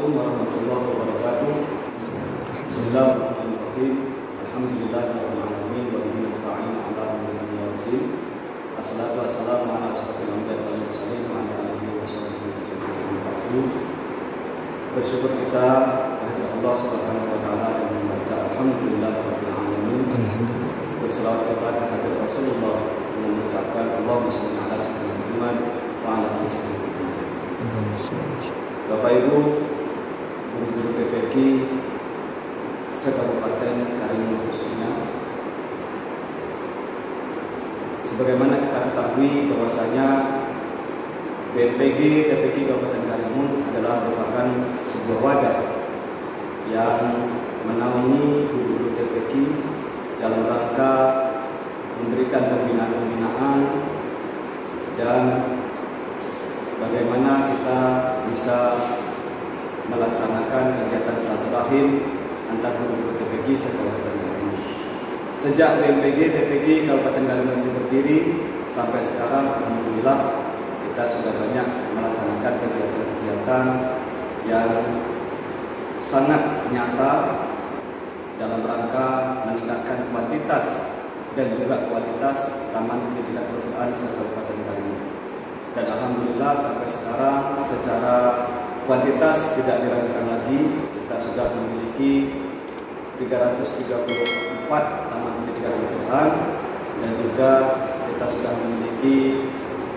Assalamualaikum warahmatullahi wabarakatuh. Bismillahirrahmanirrahim. Alhamdulillahirabbil alamin wa bihi nasta'in 'ala umuri waddin. Wassalatu wassalamu ala asyrofil anbiya'i wal mursalin wa ala alihi washabbihi ajma'in. Bersyukur kita kehadirat Allah Subhanahu wa taala dengan membaca alhamdulillahirabbil alamin. Berselawat kita kehadirat Rasulullah dengan mengucapkan Allahumma shalli ala sayyidina Muhammad wa ala ali sayyidina Muhammad. Bapak Ibu, guru-guru PPG se-Kabupaten Karimun khususnya, sebagaimana kita ketahui bahwasanya BMPG PPG Kabupaten Karimun adalah merupakan sebuah wadah yang menaungi guru-guru PPG dalam rangka memberikan pembinaan-pembinaan dan bagaimana kita bisa melaksanakan kegiatan silaturahim antar guru-guru TPG se-Kabupaten Karimun. Sejak BMPG TPG Kabupaten Karimun berdiri sampai sekarang, alhamdulillah kita sudah banyak melaksanakan kegiatan-kegiatan yang sangat nyata dalam rangka meningkatkan kuantitas dan juga kualitas Taman Pendidikan Al-Quran se-Kabupaten Karimun. Dan alhamdulillah sampai sekarang secara kuantitas tidak diragukan lagi, kita sudah memiliki 334 taman pendidikan Al-Quran dan juga kita sudah memiliki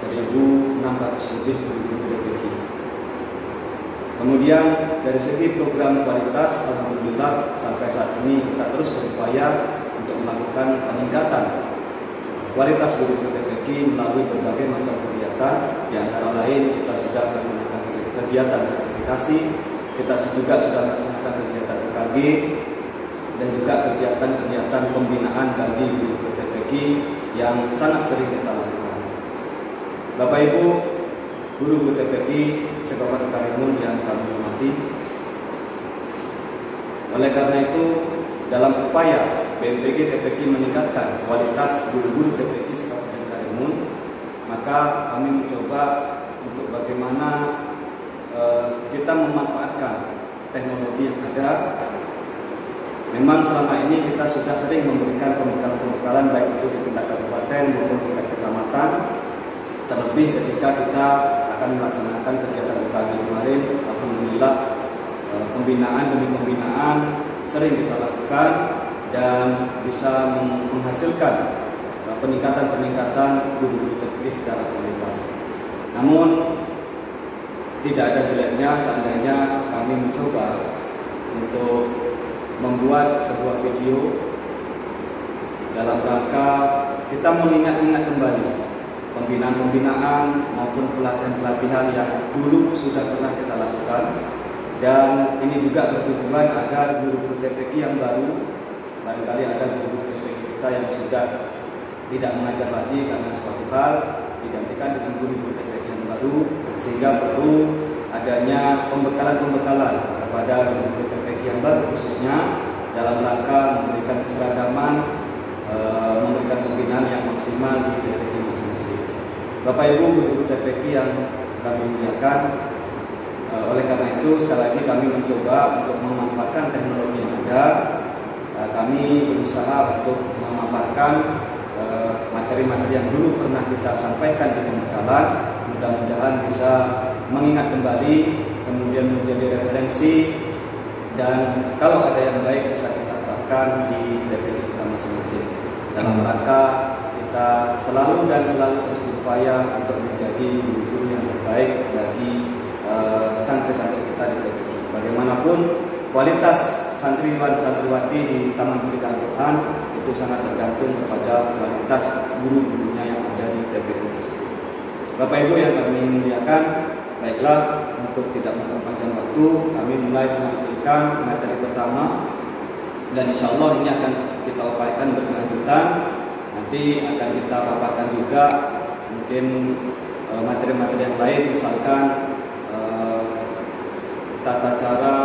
1.600 lebih guru PPG. Kemudian dari segi program kualitas, alhamdulillah sampai saat ini kita terus berupaya untuk melakukan peningkatan kualitas guru PPG melalui berbagai macam kegiatan. Di antara lain kita sudah melaksanakan kegiatan sertifikasi, kita juga sudah melaksanakan kegiatan UKG dan juga kegiatan-kegiatan pembinaan bagi guru PPG yang sangat sering kita lakukan. Bapak Ibu, guru PPG se-Kabupaten Karimun yang kami hormati, oleh karena itu dalam upaya BMPG TPG meningkatkan kualitas guru-guru TPG se-Kabupaten Karimun, maka kami mencoba untuk bagaimana kita memanfaatkan teknologi yang ada. Memang selama ini kita sudah sering memberikan pembekalan baik itu di tingkat kabupaten maupun tingkat kecamatan. Terlebih ketika kita akan melaksanakan kegiatan UKG kemarin, alhamdulillah pembinaan demi pembinaan sering kita lakukan dan bisa menghasilkan peningkatan guru-guru TPG secara kualitas. Namun tidak ada jeleknya seandainya kami mencoba untuk membuat sebuah video dalam rangka kita mengingat-ingat kembali pembinaan-pembinaan maupun pelatihan-pelatihan yang dulu sudah pernah kita lakukan, dan ini juga bertujuan agar guru-guru TPG yang baru, barangkali ada guru TPG kita yang sudah tidak mengajar lagi karena suatu hal, digantikan dengan guru-guru TPG yang baru, sehingga perlu adanya pembekalan-pembekalan kepada guru TPG yang baru khususnya dalam rangka memberikan keseragaman, memberikan pembinaan yang maksimal di TPG masing-masing. Bapak Ibu guru TPG yang kami muliakan, oleh karena itu sekali lagi kami mencoba untuk memanfaatkan teknologi yang ada. Kami berusaha untuk memaparkan materi-materi yang dulu pernah kita sampaikan di pembekalan, mudah-mudahan bisa mengingat kembali, kemudian menjadi referensi, dan kalau ada yang baik bisa kita terapkan di TPG kita masing-masing dalam rangka kita selalu terus berupaya untuk menjadi guru yang terbaik bagi santri-santri kita di TPG. Bagaimanapun kualitas santriwan-santriwati di Taman Pendidikan Al-Quran itu sangat tergantung kepada kualitas guru-gurunya yang ada di TPG tersebut. Bapak Ibu yang kami muliakan, baiklah untuk tidak memperpanjang waktu, kami mulai menampilkan materi pertama dan insya Allah ini akan kita upayakan berkelanjutan. Nanti akan kita paparkan juga mungkin materi-materi yang lain, misalkan tata cara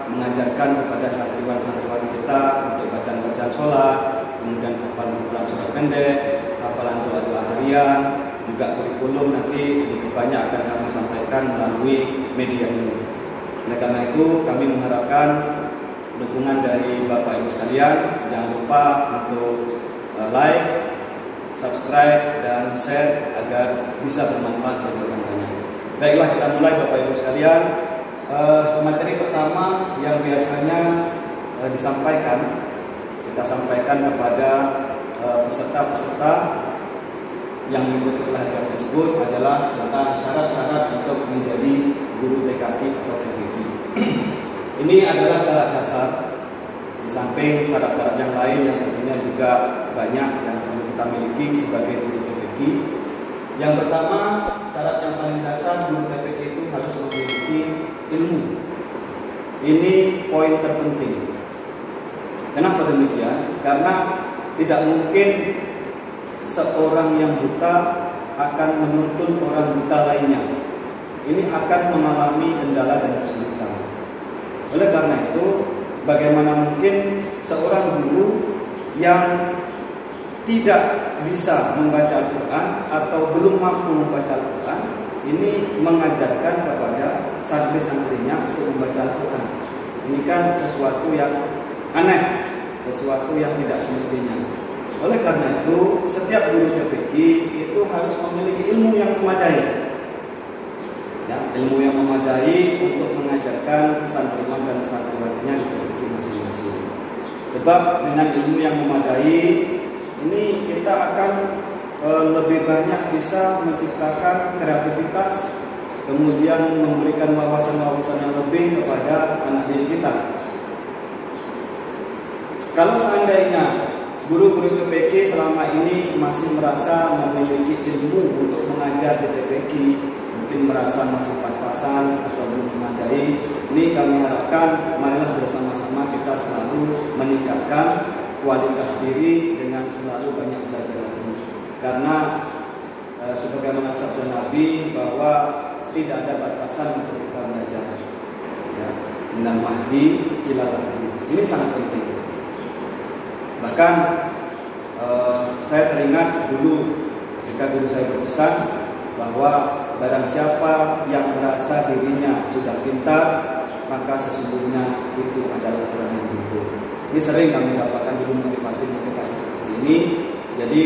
mengajarkan kepada santriwan-santriwati kita untuk bacaan-bacaan sholat, kemudian hafalan Quran surat pendek, hafalan doa-doa harian, juga kurikulum nanti sedikit banyak akan kami sampaikan melalui media ini. Oleh karena itu kami mengharapkan dukungan dari Bapak Ibu sekalian. Jangan lupa untuk like, subscribe, dan share agar bisa bermanfaat bagi orang banyak. Baiklah, kita mulai Bapak Ibu sekalian. Materi pertama yang biasanya disampaikan, kita sampaikan kepada peserta-peserta yang mengikuti pelatihan tersebut adalah tentang syarat-syarat untuk menjadi guru TKK atau TPQ. Ini adalah syarat dasar, di samping syarat-syarat yang lain yang tentunya juga banyak yang perlu kita miliki sebagai guru TPQ. Yang pertama, syarat yang paling dasar guru TPQ itu harus memiliki ilmu. Ini poin terpenting. Kenapa demikian? Karena tidak mungkin seorang yang buta akan menuntun orang buta lainnya. Ini akan mengalami kendala dan kesulitan. Oleh karena itu, bagaimana mungkin seorang guru yang tidak bisa membaca Al-Quran atau belum mampu membaca Al-Quran ini mengajarkan kepada santri-santrinya untuk membaca Al-Quran. Ini kan sesuatu yang aneh, sesuatu yang tidak semestinya. Oleh karena itu, setiap guru TPQ itu harus memiliki ilmu yang memadai. Ya, ilmu yang memadai untuk mengajarkan santriwan dan santriwatinya di TPQ masing-masing. Sebab dengan ilmu yang memadai ini kita akan lebih banyak bisa menciptakan kreativitas, kemudian memberikan wawasan-wawasan yang lebih kepada anak didik kita. Kalau seandainya guru-guru TPQ selama ini masih merasa memiliki ilmu untuk mengajar di TPQ, mungkin merasa masih pas-pasan atau belum memadai, ini kami harapkan marilah bersama-sama kita selalu meningkatkan kualitas diri dengan selalu banyak belajar lagi. Karena sebagaimana sabda Nabi bahwa tidak ada batasan untuk kita belajar. Ya, minal mahdi ilal lahdi. Ini sangat penting. Bahkan saya teringat dulu ketika guru saya berpesan bahwa barang siapa yang merasa dirinya sudah pintar, maka sesungguhnya itu adalah orang yang bodoh. Ini sering kami dapatkan dulu motivasi-motivasi seperti ini. Jadi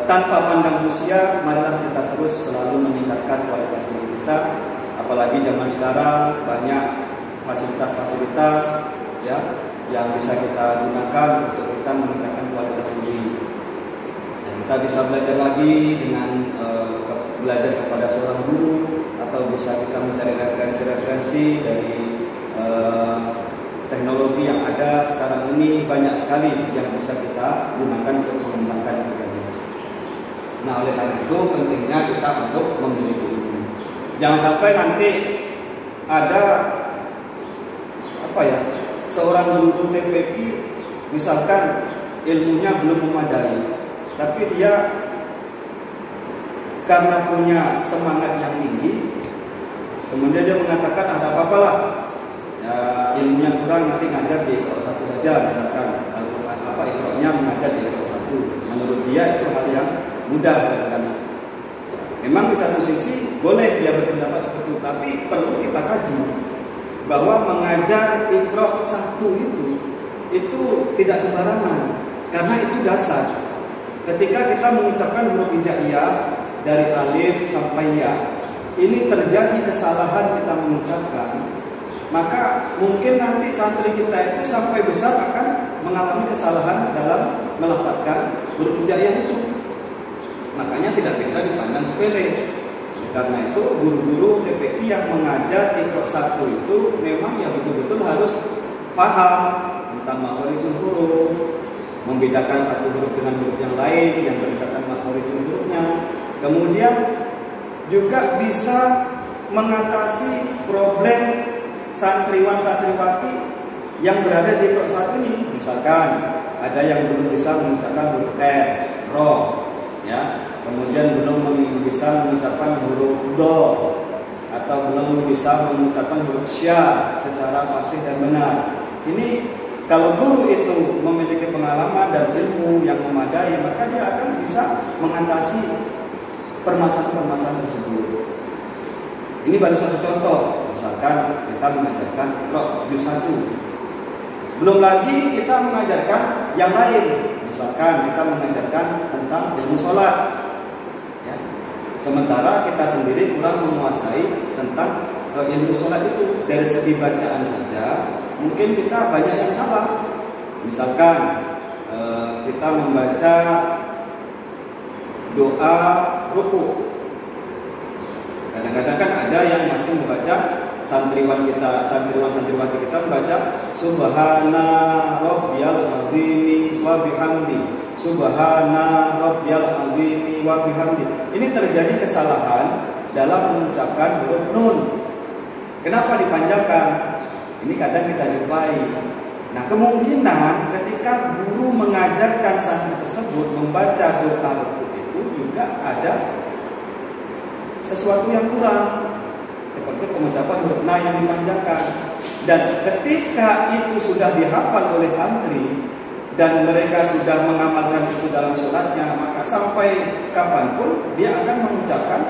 tanpa pandang usia, marilah kita terus selalu meningkatkan kualitas diri kita. Apalagi zaman sekarang banyak fasilitas-fasilitas ya yang bisa kita gunakan untuk kita meningkatkan kualitas diri. Dan kita bisa belajar lagi dengan belajar kepada seorang guru, atau bisa kita mencari referensi-referensi dari teknologi yang ada sekarang ini. Banyak sekali yang bisa kita gunakan untuk mengembangkan kita. Nah, oleh karena itu pentingnya kita untuk memiliki ilmu. Jangan sampai nanti ada seorang guru TPQ misalkan ilmunya belum memadai, tapi dia karena punya semangat yang tinggi, kemudian dia mengatakan ada apa-apalah, ya, ilmunya kurang nanti ngajar di Iqra 1 saja misalkan, Iqra-nya mengajar di Iqra 1. Menurut dia itu hal yang mudah kan. Memang di satu sisi boleh dia berpendapat seperti itu, tapi perlu kita kaji bahwa mengajar Iqra 1 itu tidak sembarangan, karena itu dasar. Ketika kita mengucapkan huruf hijaiyah dari alif sampai ya, ini terjadi kesalahan kita mengucapkan, maka mungkin nanti santri kita itu sampai besar akan mengalami kesalahan dalam melafadzkan huruf hijaiyah itu. Makanya tidak bisa dipandang sepele. Karena itu guru-guru TPQ yang mengajar Iqra 1 itu memang ya betul-betul harus paham tentang makhorijul huruf, membedakan satu huruf dengan huruf yang lain, yang berdekatan makhorijul hurufnya. Kemudian juga bisa mengatasi problem santriwan-santriwati yang berada di Iqra 1 ini. Misalkan ada yang belum bisa mengucapkan huruf ro, ya. Kemudian belum bisa mengucapkan huruf do, atau belum bisa mengucapkan huruf sya secara fasih dan benar. Ini kalau guru itu memiliki pengalaman dan ilmu yang memadai, maka dia akan bisa mengatasi permasalahan-permasalahan tersebut. Ini baru satu contoh. Misalkan kita mengajarkan Iqra juz 1. Belum lagi kita mengajarkan yang lain. Misalkan kita mengajarkan tentang ilmu sholat, ya. Sementara kita sendiri kurang menguasai tentang ilmu sholat itu. Dari segi bacaan saja mungkin kita banyak yang salah. Misalkan kita membaca doa ruku. Kadang-kadang kan ada yang masih membaca, santriwan-santriwati kita membaca Subhana Rabbiyal Azim wa bihamdi. Subhana Rabbiyal Azim wa bihamdi. Ini terjadi kesalahan dalam mengucapkan huruf nun. Kenapa dipanjangkan? Ini kadang kita jumpai. Nah, kemungkinan ketika guru mengajarkan santri tersebut membaca doa ruku itu juga ada sesuatu yang kurang, seperti pengucapan huruf na yang dipanjangkan. Dan ketika itu sudah dihafal oleh santri dan mereka sudah mengamalkan itu dalam sholatnya, maka sampai kapanpun dia akan mengucapkan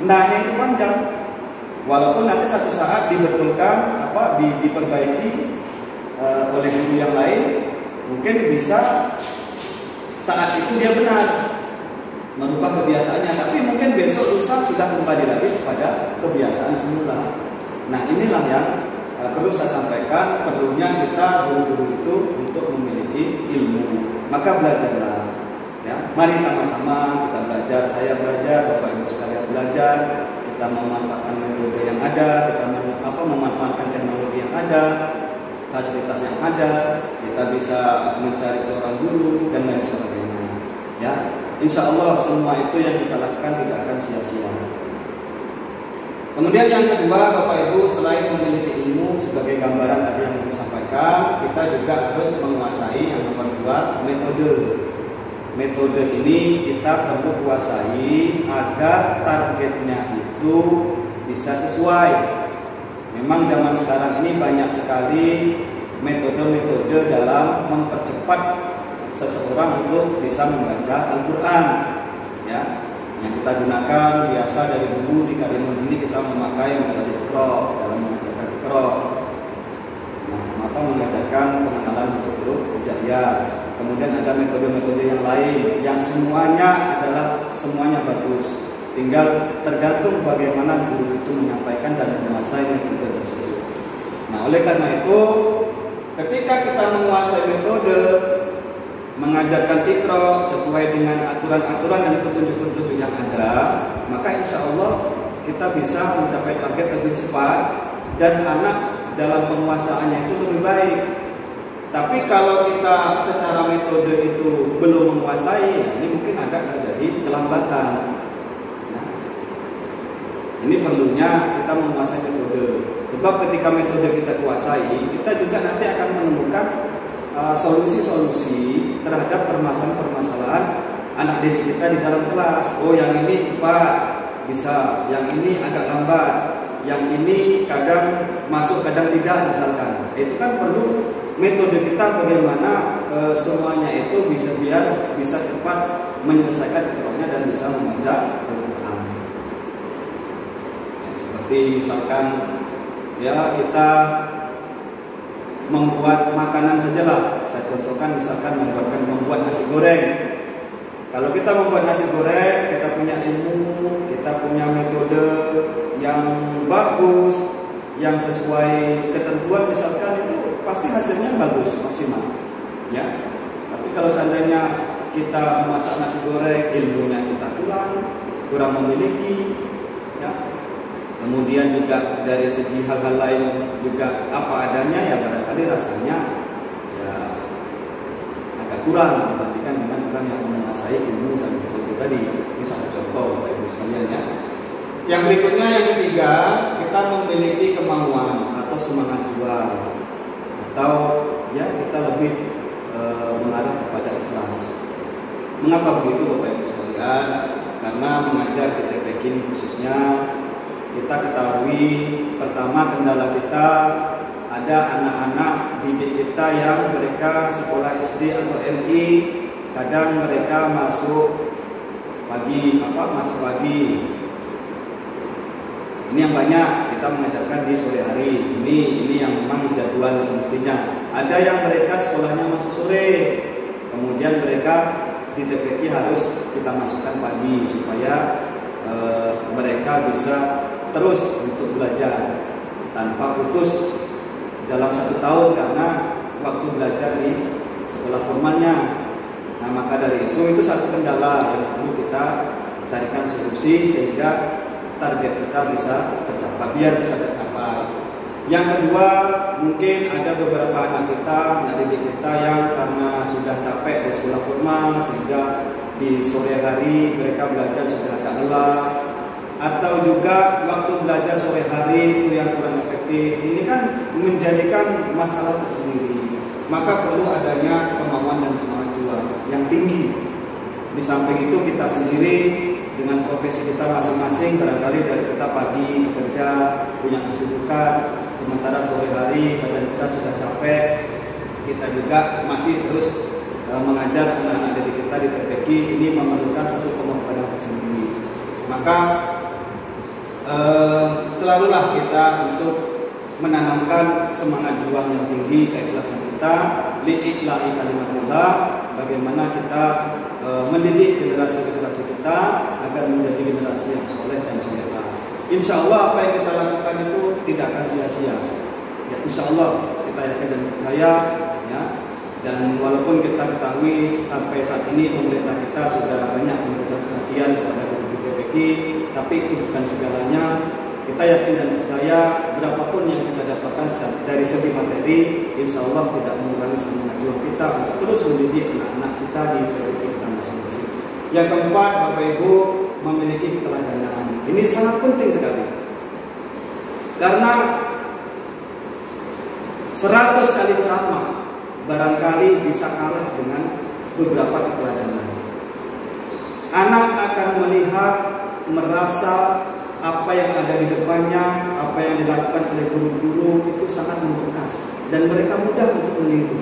na-nya itu panjang. Walaupun nanti satu saat dibetulkan, diperbaiki oleh guru yang lain, mungkin bisa saat itu dia benar merubah kebiasaannya, tapi mungkin besok lusa sudah kembali lagi kepada kebiasaan semula. Nah, inilah yang perlu saya sampaikan, perlunya kita guru-guru itu untuk memiliki ilmu. Maka belajarlah, ya. Mari sama-sama kita belajar, saya belajar, Bapak Ibu sekalian belajar. Kita memanfaatkan metode yang ada, kita memanfaatkan teknologi yang ada, fasilitas yang ada. Kita bisa mencari seorang guru dan lain sebagainya, ya. Insya Allah semua itu yang kita lakukan tidak akan sia-sia. Kemudian yang kedua, Bapak Ibu, selain memiliki ilmu sebagai gambaran tadi yang saya sampaikan, kita juga harus menguasai yang nomor dua, metode. Metode ini kita perlu kuasai agar targetnya itu bisa sesuai. Memang zaman sekarang ini banyak sekali metode-metode dalam mempercepat seseorang untuk bisa membaca Al-Quran, ya. Yang kita gunakan biasa dari dulu di Karimun ini kita memakai metode Iqra dalam mengajarkan Iqra, mengajarkan pengenalan huruf hijaiyah. Kemudian ada metode-metode yang lain yang semuanya bagus. Tinggal tergantung bagaimana guru itu menyampaikan dan menguasai metode tersebut. Nah, oleh karena itu, ketika kita menguasai metode mengajarkan Iqra sesuai dengan aturan-aturan dan petunjuk-petunjuk yang ada, maka insya Allah kita bisa mencapai target lebih cepat dan anak dalam penguasaannya itu lebih baik. Tapi kalau kita secara metode itu belum menguasai, ini mungkin agak terjadi kelambatan. Nah, ini perlunya kita menguasai metode. Sebab ketika metode kita kuasai, kita juga nanti akan menemukan solusi-solusi terhadap permasalahan-permasalahan anak didik kita di dalam kelas. Oh, yang ini cepat bisa, yang ini agak lambat, yang ini kadang masuk kadang tidak misalkan. Itu kan perlu metode kita bagaimana semuanya itu bisa cepat menyelesaikan Iqra-nya dan bisa membaca Al-Quran. Seperti misalkan ya kita membuat makanan sajalah. Saya contohkan misalkan membuat nasi goreng. Kalau kita membuat nasi goreng, kita punya ilmu, kita punya metode yang bagus, yang sesuai ketentuan misalkan, itu pasti hasilnya bagus, maksimal, ya. Tapi kalau seandainya kita memasak nasi goreng, ilmunya kita kurang memiliki, ya. Kemudian juga dari segi hal-hal lain juga apa adanya, ya barangkali rasanya ya agak kurang dibandingkan dengan orang yang menguasai ilmu dan metode tadi. Ini satu contoh Bapak Ibu sekalian, ya. Yang berikutnya, yang ketiga, kita memiliki kemauan atau semangat juang, atau ya kita lebih mengarah kepada ikhlas. Mengapa begitu Bapak Ibu sekalian? Karena mengajar di TPQ ini khususnya, kita ketahui pertama kendala kita ada anak-anak didik kita yang mereka sekolah SD atau MI, kadang mereka masuk pagi, Ini yang banyak kita mengajarkan di sore hari. Ini yang memang jadwal semestinya. Ada yang mereka sekolahnya masuk sore, kemudian mereka di TPQ harus kita masukkan pagi supaya mereka bisa terus untuk belajar tanpa putus dalam 1 tahun karena waktu belajar di sekolah formalnya. Nah, maka dari itu satu kendala yang perlu kita carikan solusi sehingga target kita bisa tercapai, biar bisa tercapai. Yang kedua, mungkin ada beberapa anak didik kita yang karena sudah capek di sekolah formal sehingga di sore hari mereka belajar sudah agak lelah, atau juga waktu belajar sore hari itu yang kurang efektif. Ini kan menjadikan masalah tersendiri. Maka perlu adanya kemauan dan semangat juang yang tinggi. Di samping itu kita sendiri dengan profesi kita masing-masing, barangkali dari kita pagi bekerja punya kesibukan, sementara sore hari badan kita sudah capek, kita juga masih terus mengajar anak-anak didik kita di TPQ. Ini memerlukan satu pengorbanan tersendiri. Maka selalulah kita untuk menanamkan semangat juang yang tinggi, keikhlasan kita, li'i'la'i kalimatillah, bagaimana kita mendidik generasi-generasi kita agar menjadi generasi yang soleh dan solehah. Insya Allah apa yang kita lakukan itu tidak akan sia-sia. Ya, insya Allah kita yakin dan percaya. Ya, dan walaupun kita ketahui sampai saat ini pemerintah kita sudah banyak memberikan perhatian kepada guru TPQ, tapi itu bukan segalanya. Kita yakin dan percaya berapapun yang kita dapatkan dari segi materi, insya Allah tidak mengurangi semangat juang kita untuk terus mendidik anak-anak kita di TPQ kita masing-masing. Yang keempat, Bapak Ibu, memiliki keteladanan. Ini sangat penting sekali. Karena 100 kali ceramah barangkali bisa kalah dengan beberapa keteladanan. Anak akan melihat, merasa apa yang ada di depannya, apa yang dilakukan oleh guru-guru itu sangat membekas dan mereka mudah untuk meniru.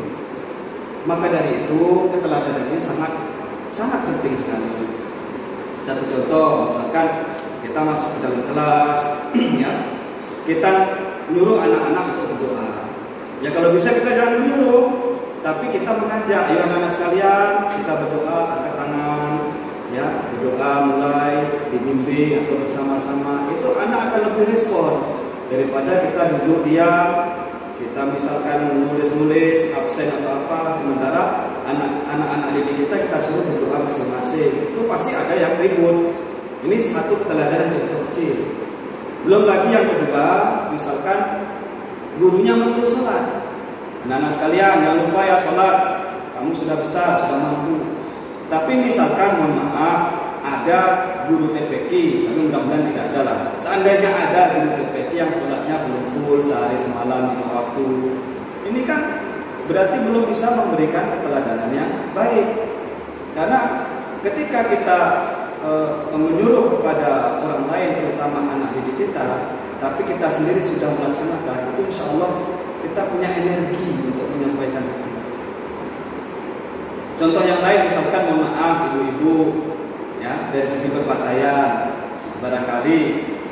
Maka dari itu keteladanan ini sangat penting sekali. Satu contoh, misalkan kita masuk ke dalam kelas, ya, kita nyuruh anak-anak untuk berdoa. Ya kalau bisa kita jangan menyuruh, tapi kita mengajak, ayo anak-anak sekalian kita berdoa, angkat tangan, ya, berdoa mulai dibimbing atau bersama-sama. Itu anak akan lebih respon daripada kita duduk diam, kita misalkan menulis absen atau apa, sementara anak-anak didik kita suruh berdoa masing-masing. Itu pasti ada yang ribut. Ini satu keteladanan contoh kecil. Belum lagi yang kedua, misalkan gurunya menyuruh sholat. Anak-anak sekalian jangan lupa ya sholat. Kamu sudah besar, sudah mampu. Tapi misalkan mohon maaf ada guru TPQ, tapi mudah-mudahan tidak ada lah. Seandainya ada guru TPQ yang sholatnya belum full sehari semalam 5 waktu, ini kan berarti belum bisa memberikan keteladanan yang baik. Karena ketika kita menyuruh kepada orang lain, terutama anak didik kita, tapi kita sendiri sudah melaksanakan, itu insya Allah kita punya energi untuk menyampaikan itu. Contoh yang lain, misalkan mohon maaf ibu-ibu, ya, dari segi berpakaian, barangkali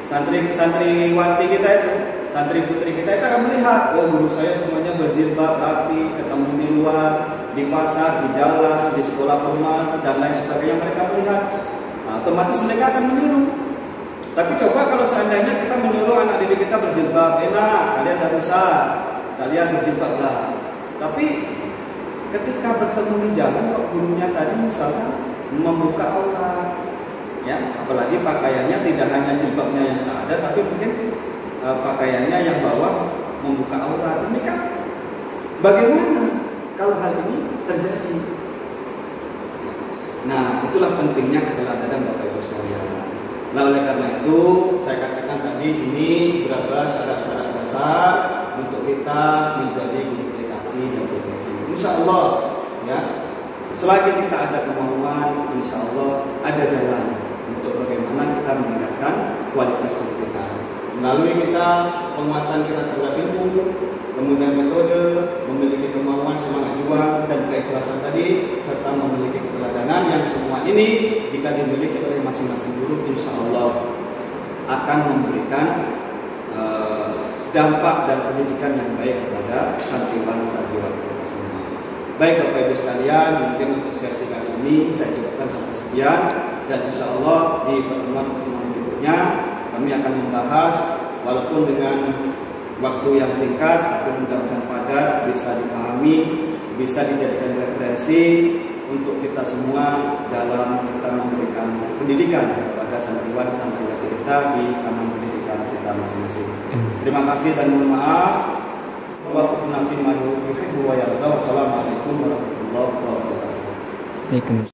santriwati kita itu, santri putri kita itu akan melihat, oh guru saya semuanya berjilbab rapi, ketemu di luar, di pasar, di jalan, di sekolah formal dan lain sebagainya, mereka melihat. Nah, otomatis mereka akan meniru. Tapi coba kalau seandainya kita menyuruh anak didik kita berjilbab, enak, kalian tidak usah, kalian berjilbab lah. Tapi ketika bertemu di jalan, kok gurunya tadi misalkan membuka aurat, ya, apalagi pakaiannya tidak hanya jilbabnya yang tak ada, tapi mungkin pakaiannya yang bawah membuka aurat. Ini kan bagaimana kalau hal ini terjadi? Nah, itulah pentingnya keteladanan Bapak Ibu sekalian. Nah, oleh karena itu saya katakan tadi ini beberapa syarat-syarat dasar untuk kita menjadi guru TKP dan TPQ. Insya Allah, ya, selagi kita ada kemauan, insya Allah ada jalan untuk bagaimana kita meningkatkan kualitas guru kita. Melalui kita penguasaan kita terhadap ilmu, kemudian metode, memiliki kemauan, semangat juang dan keikhlasan tadi, serta memiliki keteladanan yang semua ini jika dimiliki oleh masing-masing guru, insya Allah akan memberikan dampak dan pendidikan yang baik kepada santriwan-santriwati kita semua. Baik Bapak Ibu sekalian, mungkin untuk sesi kali ini saya cukupkan sampai sekian, dan insya Allah di pertemuan-pertemuan berikutnya kami akan membahas, walaupun dengan waktu yang singkat, tapi mudah-mudahan padat, bisa dipahami, bisa dijadikan referensi untuk kita semua dalam kita memberikan pendidikan kepada santriwan-santriwati kita di taman pendidikan kita masing-masing. Terima kasih dan mohon maaf. Wassalamualaikum warahmatullahi wabarakatuh.